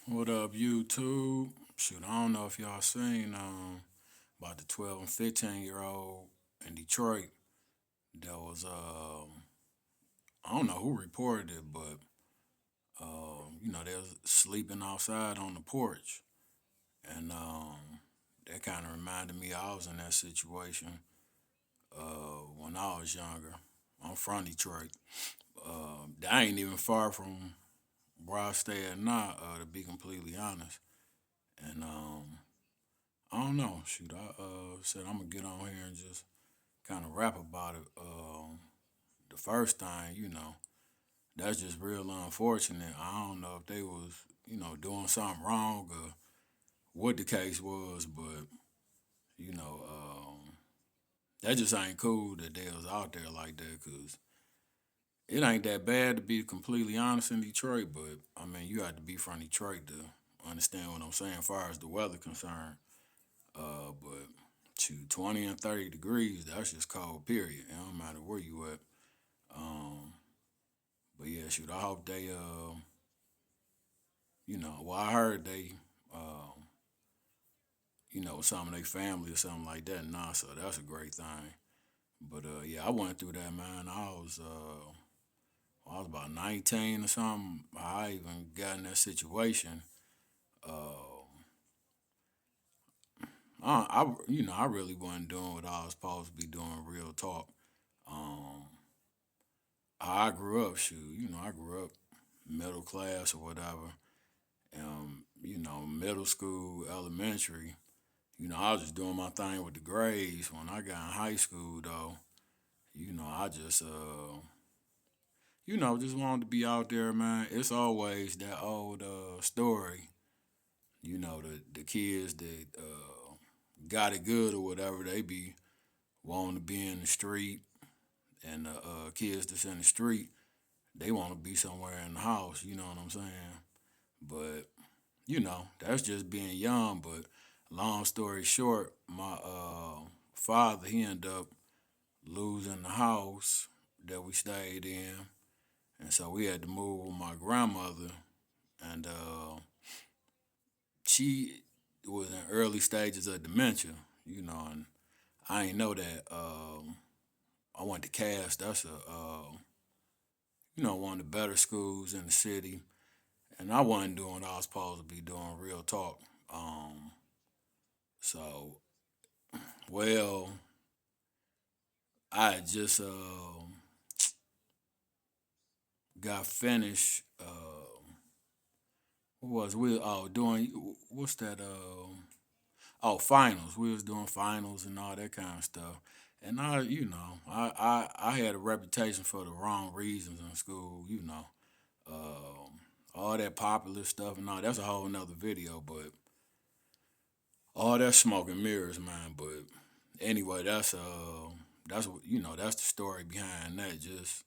What up, YouTube? Shoot, I don't know if y'all seen about the 12 and 15-year-old in Detroit. That was I don't know who reported it, but they was sleeping outside on the porch, and that kind of reminded me I was in that situation when I was younger. I'm from Detroit. That ain't even far from where I stay at now, to be completely honest. And I don't know. Shoot, I said I'm gonna get on here and just kind of rap about it. The first thing, that's just real unfortunate. I don't know if they was, doing something wrong or what the case was, but you know, that just ain't cool that they was out there like that. Cause it ain't that bad to be completely honest in Detroit, but I mean, you have to be from Detroit to understand what I'm saying, as far as the weather concerned. But to 20 and 30 degrees, that's just cold, period. It don't matter where you at. Um, but yeah, shoot, I hope they, well, I heard they, um, some of their family or something like that now, so that's a great thing. But yeah, I went through that, man. I was about 19 or something. I even got in that situation. Uh, I really wasn't doing what I was supposed to be doing. Real talk. Um, how I grew up, shoot, I grew up middle class or whatever. Middle school, elementary. I was just doing my thing with the grades. When I got in high school, though, I just, just wanted to be out there, man. It's always that old story. The kids that got it good or whatever, they be wanting to be in the street, and the kids that's in the street, they want to be somewhere in the house. You know what I'm saying? But that's just being young. But long story short, my father, he ended up losing the house that we stayed in, and so we had to move with my grandmother, and she was in early stages of dementia. And I ain't know that. I went to Cass. That's one of the better schools in the city, and I wasn't doing what I was supposed to be doing. Real talk. So well, I had just got finished. What was we doing? What's that? Finals. We was doing finals and all that kind of stuff. And I had a reputation for the wrong reasons in school. All that popular stuff and all. That's a whole nother video, but all that smoke and mirrors, man. But anyway, that's what that's the story behind that. Just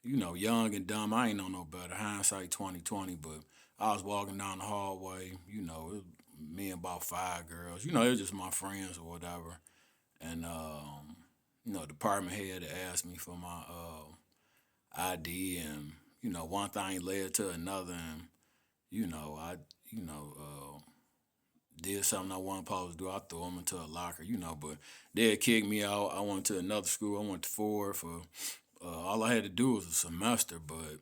young and dumb. I ain't know no better. Hindsight 2020. But I was walking down the hallway. It was me and about five girls. It was just my friends or whatever. And department head had asked me for my ID, and one thing led to another, and I you know did something I wasn't supposed to do. I threw them into a locker, but they had kicked me out. I went to another school. I went to Ford for all I had to do was a semester, but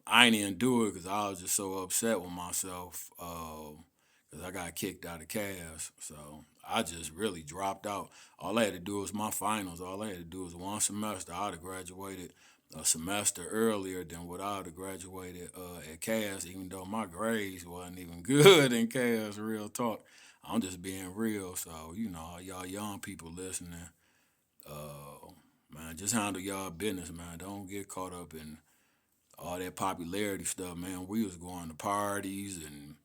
I ain't even do it because I was just so upset with myself because I got kicked out of CAS. So I just really dropped out. All I had to do was my finals. All I had to do was one semester. I'd have graduated a semester earlier than what I'd have graduated at CAS, even though my grades wasn't even good in CAS, real talk. I'm just being real. So, y'all young people listening, man, just handle y'all business, man. Don't get caught up in all that popularity stuff, man. We was going to parties and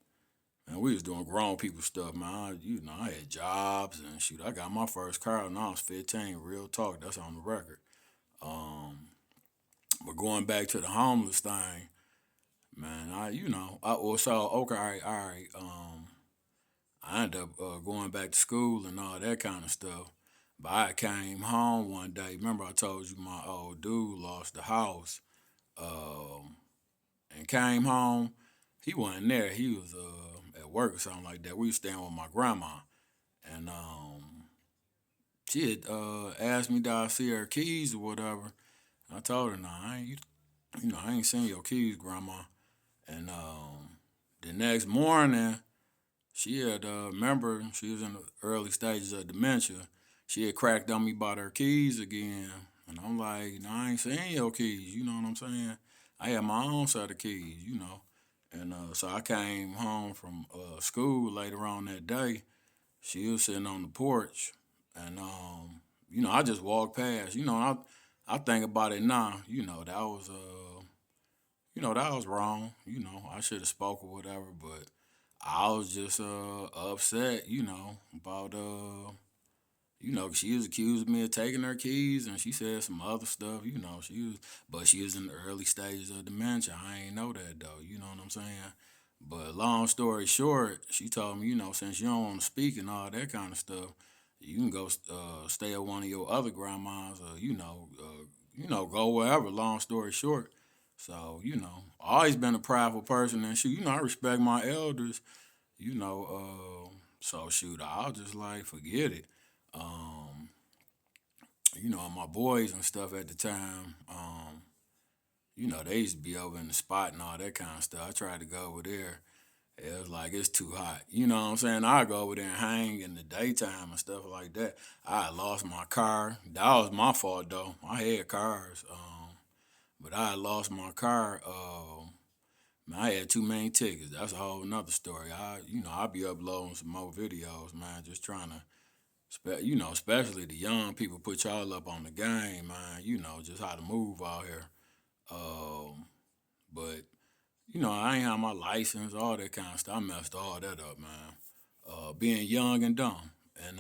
we was doing grown people stuff, man. I had jobs and shoot. I got my first car when I was 15. Real talk, that's on the record. Um, but going back to the homeless thing, man, okay, all right. I ended up going back to school and all that kind of stuff. But I came home one day. Remember, I told you my old dude lost the house. Um, and came home. he wasn't there. He was at work or something like that. We was staying with my grandma, and she had asked me did I see her keys or whatever. I told her, "No, I ain't. I ain't seen your keys, grandma." And the next morning, she had remember she was in the early stages of dementia. She had cracked on me about her keys again, and I'm like, "No, I ain't seen your keys." You know what I'm saying? I had my own set of keys, And so I came home from school later on that day. She was sitting on the porch, and I just walked past. I think about it now. That was wrong. I should have spoke or whatever, but I was just upset. About she was accusing me of taking her keys, and she said some other stuff. But she was in the early stages of dementia. I ain't know that though. You know what I'm saying? But long story short, she told me, since you don't want to speak and all that kind of stuff, you can go stay at one of your other grandmas, or go wherever. Long story short, so always been a prideful person, and shoot, I respect my elders, you know. So shoot, I'll just like forget it. Um, my boys and stuff at the time, they used to be over in the spot and all that kind of stuff. I tried to go over there. It was like it's too hot. You know what I'm saying? I go over there and hang in the daytime and stuff like that. I had lost my car. That was my fault though. I had cars, but I had lost my car. Man, I had too many tickets. That's a whole nother story. I'll be uploading some more videos, man. Just trying to, especially the young people, put y'all up on the game, man. Just how to move out here. Um, but I ain't have my license, all that kind of stuff. I messed all that up, man. Being young and dumb, and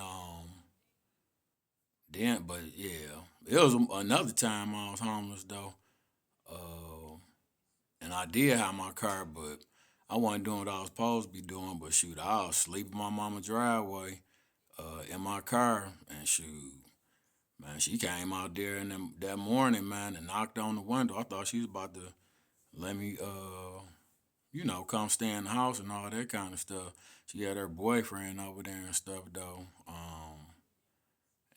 but yeah, it was another time I was homeless though, uh, and I did have my car, but I wasn't doing what I was supposed to be doing. But shoot, I was sleeping in my mama's driveway, in my car, and shoot, man, she came out there and that morning, man, and knocked on the window. I thought she was about to let me, come stay in the house and all that kind of stuff. She had her boyfriend over there and stuff though.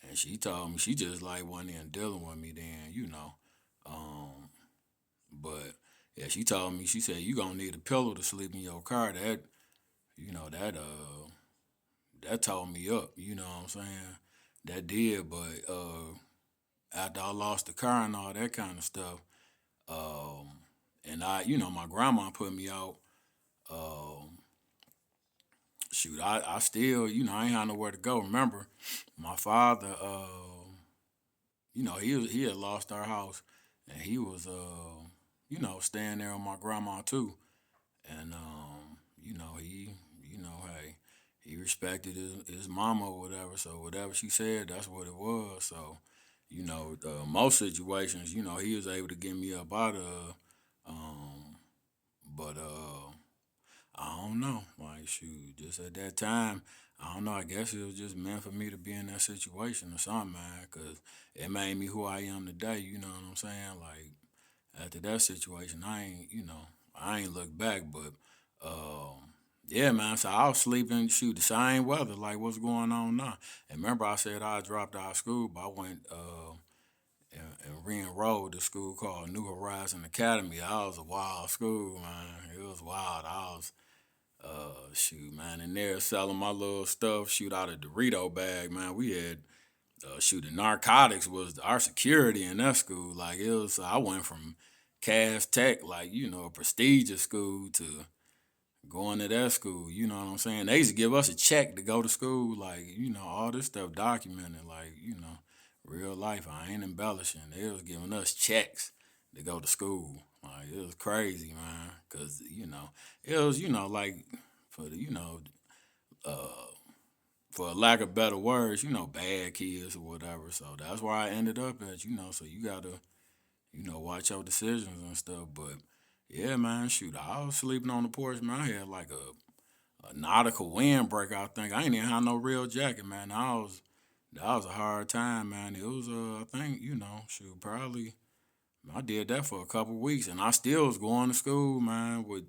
And she told me she just like wasn't even dealing with me then, Um, but yeah, she told me, she said, you gonna need a pillow to sleep in your car. That tore me up, you know what I'm saying? That did, but after I lost the car and all that kind of stuff, um, and my grandma put me out. Um, Shoot, I still, I ain't had nowhere to go. Remember, my father, he had lost our house, and he was, staying there with my grandma too, and hey, he respected his mama or whatever. So whatever she said, that's what it was. So, most situations, he was able to get me up out of, um, but I don't know. Like, shoot, just at that time, I don't know. I guess it was just meant for me to be in that situation or something, man, because it made me who I am today. You know what I'm saying? Like, after that situation, I ain't looked back, but, yeah, man. So I was sleeping, shoot, the same weather, like what's going on now. And remember, I said I dropped out of school, but I went, and re-enrolled to school called New Horizon Academy. That was a wild school, man. It was wild. Shoot, man, in there selling my little stuff, shoot out a Dorito bag, man. We had shooting narcotics was our security in that school. Like it was, I went from Cass Tech, like a prestigious school, to going to that school. You know what I'm saying? They used to give us a check to go to school, like all this stuff documented, like real life. I ain't embellishing. They was giving us checks to go to school. Like it was crazy, man. Cause it was like for the uh for a lack of better words, bad kids or whatever. So that's where I ended up at, So you gotta, watch your decisions and stuff. But yeah, man, shoot, I was sleeping on the porch, man. I had like a nautical windbreaker, I think. I ain't even had no real jacket, man. That was a hard time, man. It was I think, shoot, probably I did that for a couple weeks, and I still was going to school, man, with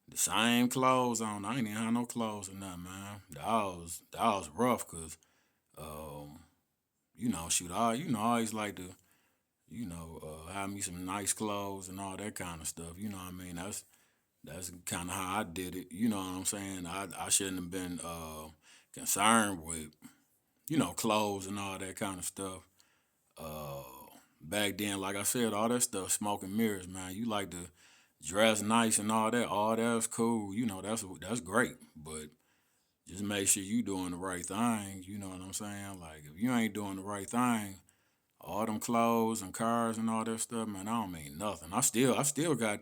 the same clothes on. I ain't even have no clothes or nothing, man. That was rough, cause um, shoot, I always like to, have me some nice clothes and all that kind of stuff. You know what I mean? That's kind of how I did it. You know what I'm saying? I shouldn't have been concerned with clothes and all that kind of stuff. Uh, Back then, like I said, all that stuff, smoke and mirrors, man. You like to dress nice and all that. All that's cool. That's great. But just make sure you doing the right thing. You know what I'm saying? Like if you ain't doing the right thing, all them clothes and cars and all that stuff, man, I don't mean nothing. I still got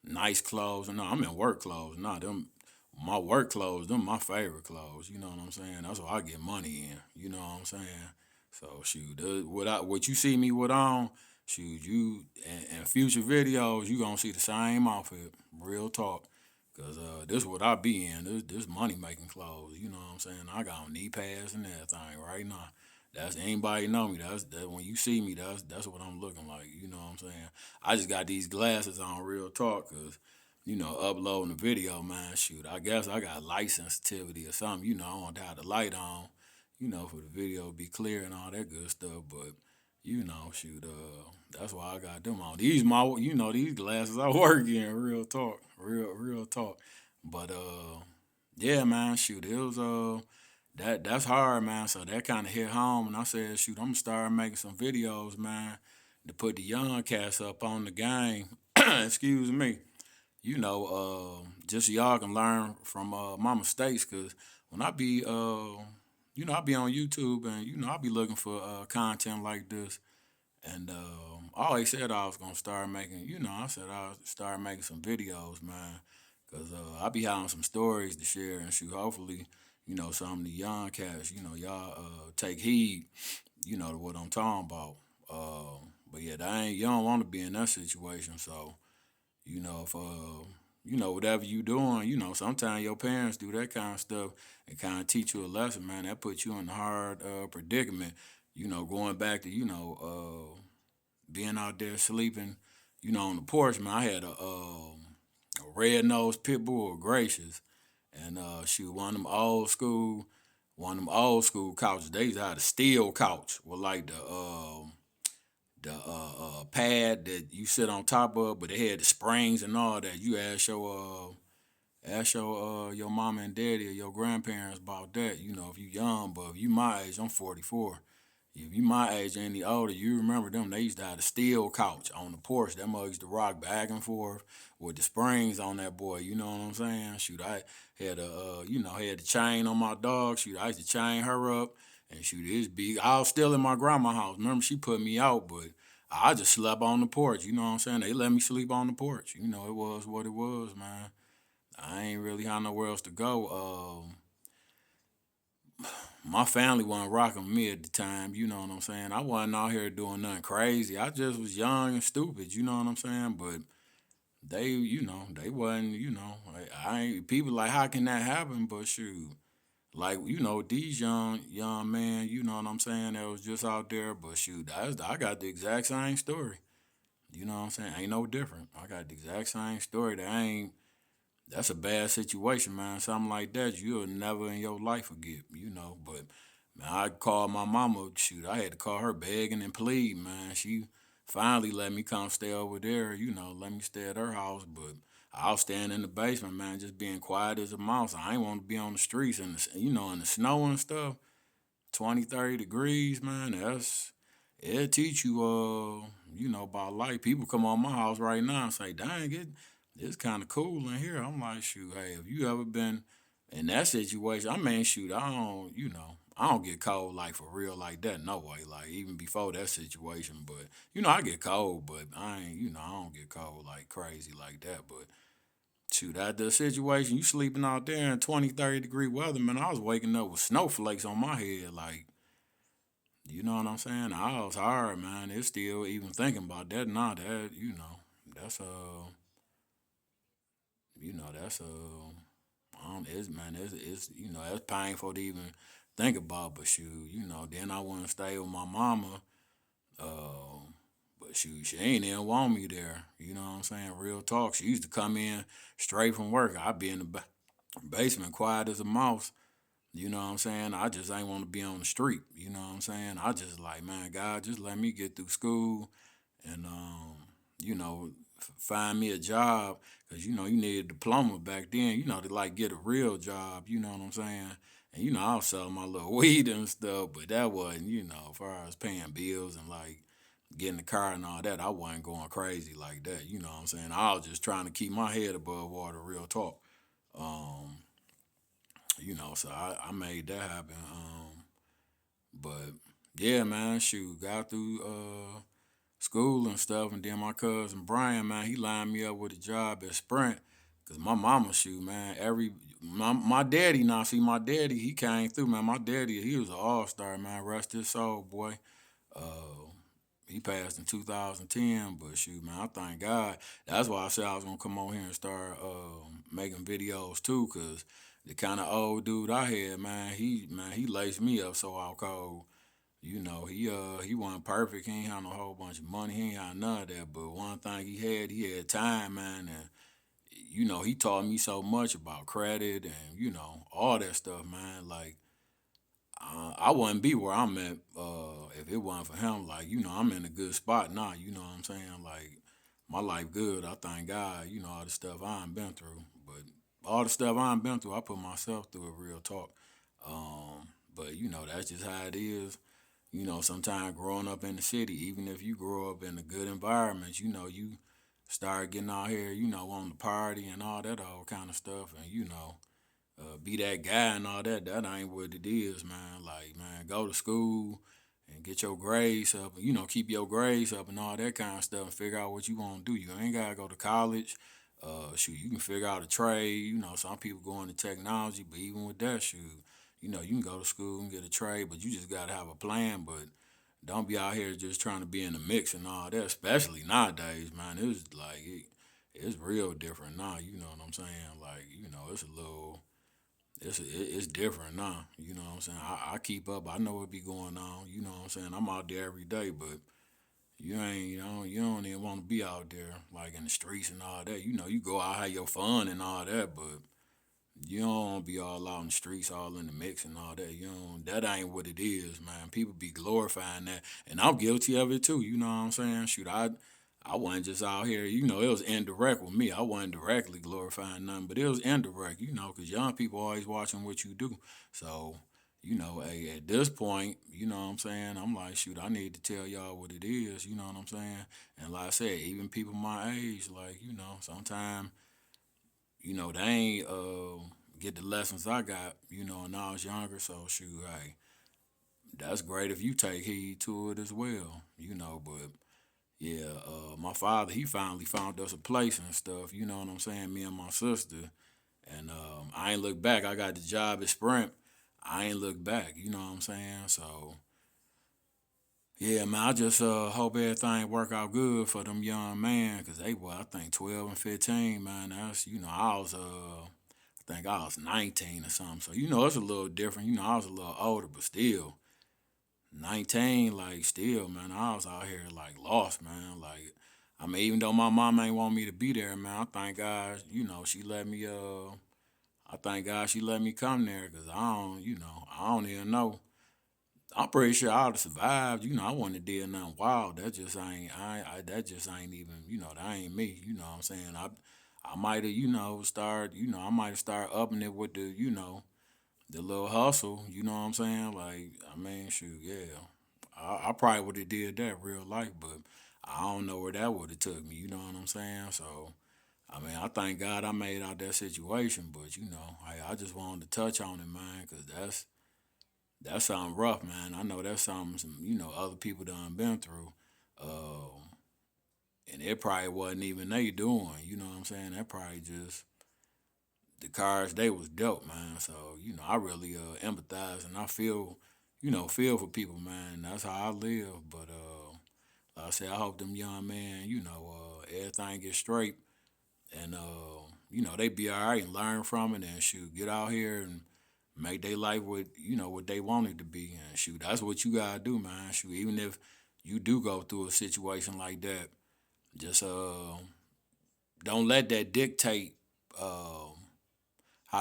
nice clothes, and no, I'm in work clothes. Nah, them my work clothes, them my favorite clothes. You know what I'm saying? That's what I get money in. You know what I'm saying? So shoot, what you see me with on, shoot you in future videos, you gonna see the same outfit. Real talk. Cause this what I be in. This money making clothes. You know what I'm saying? I got on knee pads and everything right now. That's anybody know me. That when you see me, that's what I'm looking like. You know what I'm saying? I just got these glasses on. Real talk, cause uploading the video, man. Shoot, I guess I got light sensitivity or something. I want to have the light on. For the video to be clear and all that good stuff. But shoot, that's why I got them on. These glasses I work in. Real talk, real talk. But yeah, man, shoot, it was that's hard, man. So that kind of hit home, and I said, shoot, I'm gonna start making some videos, man, to put the young cats up on the game. Excuse me. Just so y'all can learn from my mistakes, cause when I be on YouTube, and I be looking for content like this, and I always said I was gonna start making. I said I would start making some videos, man, cause I be having some stories to share, and shoot, hopefully, some of the young cats, y'all take heed, to what I'm talking about. But yeah, you don't want to be in that situation, so if whatever you doing, sometimes your parents do that kind of stuff and kind of teach you a lesson, man. That puts you in a hard predicament. Going back to being out there sleeping, on the porch, man. I had a red nosed pit bull, gracious, and she was one of them old school couches. They used to have a steel couch with like the pad that you sit on top of, but it had the springs and all that. You ask your mama and daddy or your grandparents about that. If you young, but if you my age, I'm 44. If you my age or any older, you remember them. They used to have a steel couch on the porch. That mug used to rock back and forth with the springs on that boy. You know what I'm saying? Shoot, I had had the chain on my dog. Shoot, I used to chain her up. And shoot, it's big. I was still in my grandma's house. Remember, she put me out, but I just slept on the porch. You know what I'm saying? They let me sleep on the porch. It was what it was, man. I ain't really had nowhere else to go. My family wasn't rocking with me at the time. You know what I'm saying? I wasn't out here doing nothing crazy. I just was young and stupid. You know what I'm saying? But they wasn't. I ain't people like how can that happen? But shoot, like these young men. You know what I'm saying? That was just out there. But shoot, I got the exact same story. You know what I'm saying? Ain't no different. I got the exact same story. That's a bad situation, man. Something like that you'll never in your life forget, But man, I called my mama. Shoot, I had to call her begging and pleading, man. She finally let me come stay over there, let me stay at her house. But I was staying in the basement, man, just being quiet as a mouse. I ain't want to be on the streets and in the snow and stuff. 20, 30 degrees, man. It'll teach you about life. People come on my house right now and say, dang, it's kind of cool in here. I'm like, shoot, hey, have you ever been in that situation? I mean, shoot, I don't get cold like for real like that. No way. Like even before that situation. But I get cold, but I don't get cold like crazy like that. But shoot, at the situation, you sleeping out there in 20, 30-degree weather, man. I was waking up with snowflakes on my head, like, you know what I'm saying? I was hard, man. It's still even thinking about that now. That's that's it's that's painful to even think about. But shoot, then I want to stay with my mama. Uh, but She ain't even want me there. You know what I'm saying? Real talk. She used to come in straight from work. I'd be in the basement, quiet as a mouse. You know what I'm saying? I just ain't want to be on the street. You know what I'm saying? I just like, man, God, just let me get through school and you know, find me a job because you need a diploma back then. To like get a real job. You know what I'm saying? And I was selling my little weed and stuff, but that wasn't, as far as paying bills and like getting the car and all that. I wasn't going crazy like that. You know what I'm saying? I was just trying to keep my head above water. Real talk. Um, so I made that happen. But yeah, man, shoot, got through school and stuff, and then my cousin Brian, man, he lined me up with a job at Sprint. Cause my mama, shoot, man, my daddy now, see, my daddy, he came through, man. My daddy, he was an all-star, man. Rest his soul, boy. Uh, he passed in 2010, but shoot, man, I thank God. That's why I said I was gonna come on here and start making videos too, cause the kind of old dude I had, man, he laced me up so I cold. He wasn't perfect. He ain't had no whole bunch of money. He ain't had none of that. But one thing he had time, man, and he taught me so much about credit and all that stuff, man. Like I wouldn't be where I'm at if it wasn't for him. Like I'm in a good spot now. You know what I'm saying? Like my life good. I thank God. All the stuff I ain't been through, but all the stuff I ain't been through, I put myself through it. Real talk. But that's just how it is. Sometimes growing up in the city, even if you grow up in a good environment, you start getting out here, on the party and all that all kind of stuff, and be that guy and all that. That ain't what it is, man. Like, man, go to school and get your grades up, and keep your grades up and all that kind of stuff, and figure out what you want to do. You ain't gotta go to college. Shoot, you can figure out a trade. Some people go into technology, but even with that, shoot, you can go to school and get a trade, but you just gotta have a plan. But don't be out here just trying to be in the mix and all that, especially nowadays, man. It's real different now. You know what I'm saying? Like, it's a little it's different now. You know what I'm saying? I keep up. I know what be going on. You know what I'm saying? I'm out there every day, but you don't even want to be out there like in the streets and all that. You go out have your fun and all that, but you don't want to be all out in the streets, all in the mix and all that. That ain't what it is, man. People be glorifying that, and I'm guilty of it too. You know what I'm saying? Shoot, I wasn't just out here. It was indirect with me. I wasn't directly glorifying nothing, but it was indirect. Because young people always watching what you do. So, hey, at this point, you know what I'm saying? I'm like, shoot, I need to tell y'all what it is. You know what I'm saying? And like I said, even people my age, like sometimes they ain't get the lessons I got, when I was younger. So shoot, hey, that's great if you take heed to it as well, but yeah, my father, he finally found us a place and stuff, you know what I'm saying, me and my sister. And I ain't look back. I got the job at Sprint. I ain't look back, you know what I'm saying? So yeah, man, I just hope everything work out good for them young man, cause they were, I think, 12 and 15, man. That's I think I was 19 or something. So it's a little different. I was a little older, but still 19, like still, man. I was out here like lost, man. Like I mean, even though my mom ain't want me to be there, man, I thank God, she let me. I thank God she let me come there, cause I don't even know. I'm pretty sure I'd have survived. I wouldn't have did nothing wild. That just ain't. That just ain't even. That ain't me. You know what I'm saying? I might have. Start. I might have started upping it with the little hustle. You know what I'm saying? Like, I mean, shoot, yeah. I probably would have did that real life, but I don't know where that would have took me. You know what I'm saying? So, I mean, I thank God I made out that situation, but I just wanted to touch on it, man, because that's something rough, man. I know that's something some other people done been through, and it probably wasn't even they doing. You know what I'm saying? That probably just the cards they was dealt, man. So I really empathize and I feel, feel for people, man. That's how I live. But like I say, I hope them young men, everything gets straight and they be all right and learn from it and shoot, get out here and make their life what what they want it to be and shoot. That's what you gotta do, man. Shoot, even if you do go through a situation like that, just don't let that dictate how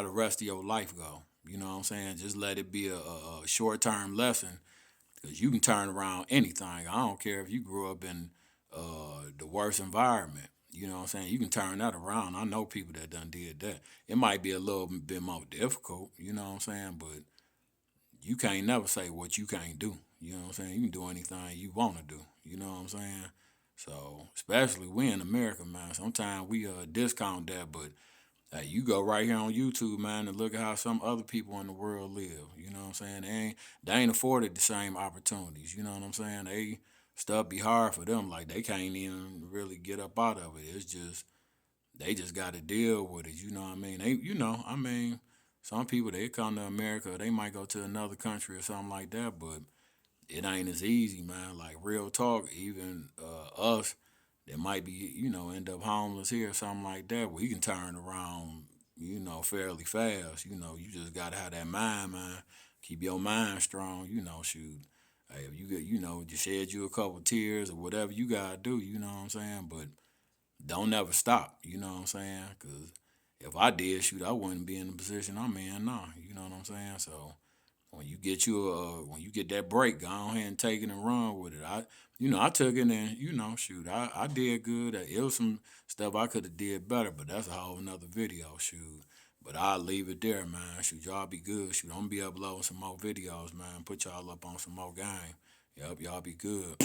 the rest of your life go. You know what I'm saying? Just let it be a short term lesson because you can turn around anything. I don't care if you grew up in the worst environment. You know what I'm saying? You can turn that around. I know people that done did that. It might be a little bit more difficult. You know what I'm saying? But you can't never say what you can't do. You know what I'm saying? You can do anything you want to do. You know what I'm saying? So, especially we in America, man. Sometimes we discount that, but hey, you go right here on YouTube, man, and look at how some other people in the world live. You know what I'm saying? They ain't afforded the same opportunities. You know what I'm saying? Stuff be hard for them. Like they can't even really get up out of it. It's just they just got to deal with it. You know what I mean? Some people they come to America, they might go to another country or something like that, but it ain't as easy, man. Like real talk, even us that might be, end up homeless here or something like that, we can turn around, fairly fast. You just gotta have that mind, man. Keep your mind strong, shoot. Hey, if you get, you shed you a couple tears or whatever you gotta do, you know what I'm saying? But don't never stop, you know what I'm saying? Because if I did, shoot, I wouldn't be in the position I'm in now, you know what I'm saying? So when you get that break, go on ahead and take it and run with it. I took it and shoot, I did good. It was some stuff I could have did better, but that's a whole nother video, shoot. But I'll leave it there, man. Shoot, y'all be good. Shoot, I'm gonna be uploading some more videos, man. Put y'all up on some more game. Yep, y'all be good.